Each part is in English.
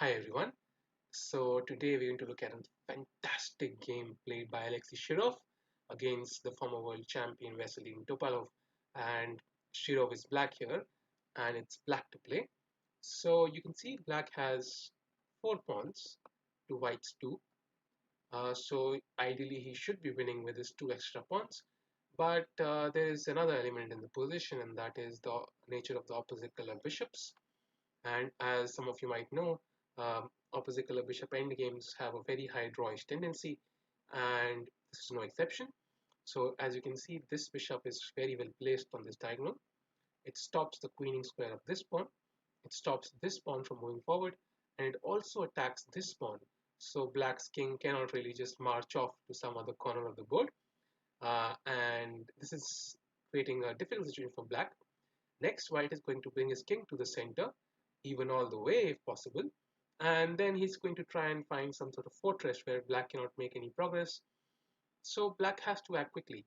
Hi everyone. So today we're going to look at a fantastic game played by Alexei Shirov against the former world champion Vasily Topalov. And Shirov is black here, and it's black to play. So you can see black has 4 pawns to white's 2. So ideally he should be winning with his 2 extra pawns. But there is another element in the position, and that is the nature of the opposite color bishops. And as some of you might know, opposite color bishop endgames have a very high drawish tendency, and this is no exception. So as you can see, this bishop is very well placed on this diagonal. It stops the queening square of this pawn. It stops this pawn from moving forward, and it also attacks this pawn. So black's king cannot really just march off to some other corner of the board, and this is creating a difficult situation for black. Next, white is going to bring his king to the center, even all the way if possible. And then he's going to try and find some sort of fortress where black cannot make any progress. So black has to act quickly.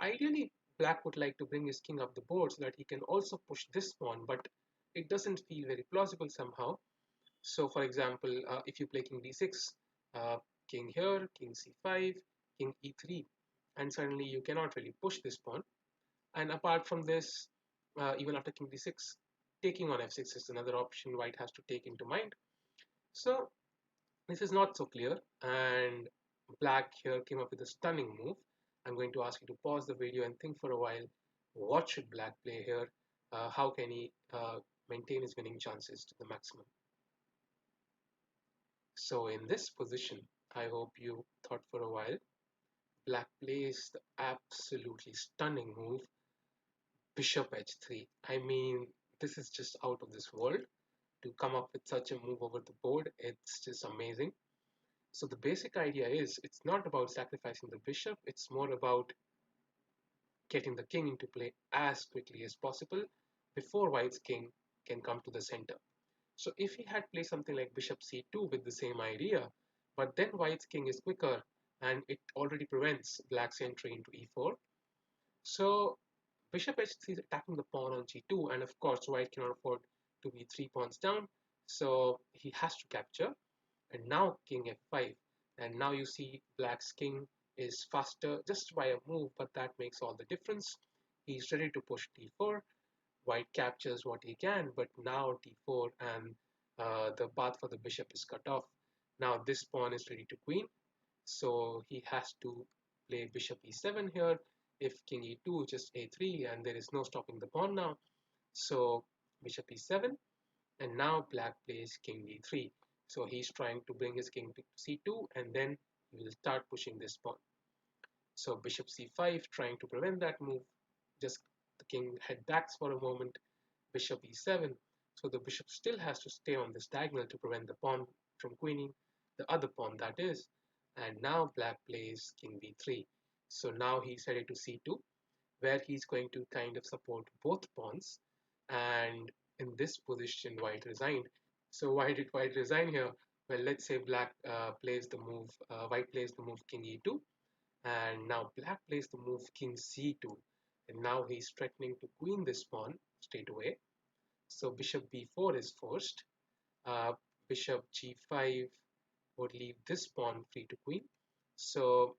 Ideally, black would like to bring his king up the board so that he can also push this pawn, but it doesn't feel very plausible somehow. So for example, if you play king d6, uh, king here, king c5, king e3, and suddenly you cannot really push this pawn. And apart from this, even after king d6, taking on f6 is another option white has to take into mind. So this is not so clear, and black here came up with a stunning move. I'm going to ask you to pause the video and think for a while. What should black play here? How can he maintain his winning chances to the maximum? So in this position, I hope you thought for a while. Black plays the absolutely stunning move, bishop h3. I mean, this is just out of this world. To come up with such a move over the board, it's just amazing. So the basic idea is it's not about sacrificing the bishop, it's more about getting the king into play as quickly as possible before white's king can come to the center. So if he had played something like bishop c2 with the same idea, but then white's king is quicker and it already prevents black's entry into e4. So bishop h3 is attacking the pawn on g2, and of course white cannot afford to be 3 pawns down, so he has to capture. And now king f5, and now you see black's king is faster just by a move, but that makes all the difference. He's ready to push d4. White captures what he can, but now d4, and the path for the bishop is cut off. Now this pawn is ready to queen, so he has to play bishop e7 here. If king e2, just a3, and there is no stopping the pawn now. So bishop e7, and now black plays king d3. So he's trying to bring his king to c2, and then he will start pushing this pawn. So bishop c5, trying to prevent that move. Just the king head backs for a moment. Bishop e7. So the bishop still has to stay on this diagonal to prevent the pawn from queening, the other pawn that is. And now black plays king b3. So now he's headed to c2, where he's going to kind of support both pawns. And in this position, white resigned. So why did white resign here? Well, let's say black plays the move, white plays the move king e2, and now black plays the move king c2, and now he's threatening to queen this pawn straight away. So bishop b4 is forced. Uh, Bishop g5 would leave this pawn free to queen. So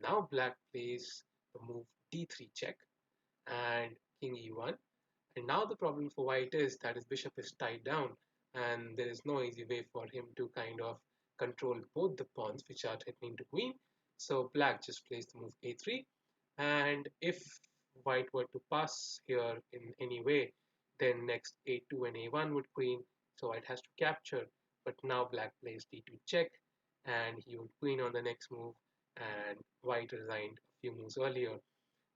now black plays the move d3 check and king e1. And now the problem for white is that his bishop is tied down, and there is no easy way for him to kind of control both the pawns which are threatening to queen. So black just plays the move a3, and if white were to pass here in any way, then next a2 and a1 would queen, so white has to capture. But now black plays d2 check, and he would queen on the next move, and white resigned a few moves earlier.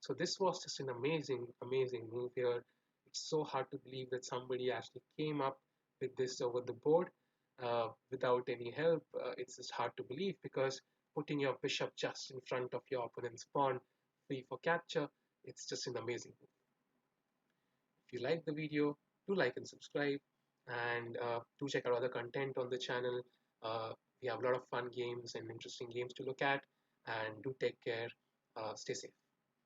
So this was just an amazing move here. It's so hard to believe that somebody actually came up with this over the board without any help. It's just hard to believe, because putting your bishop just in front of your opponent's pawn free for capture, it's just an amazing move. If you like the video, do like and subscribe, and do check out other content on the channel. We have a lot of fun games and interesting games to look at, and do take care. Stay safe.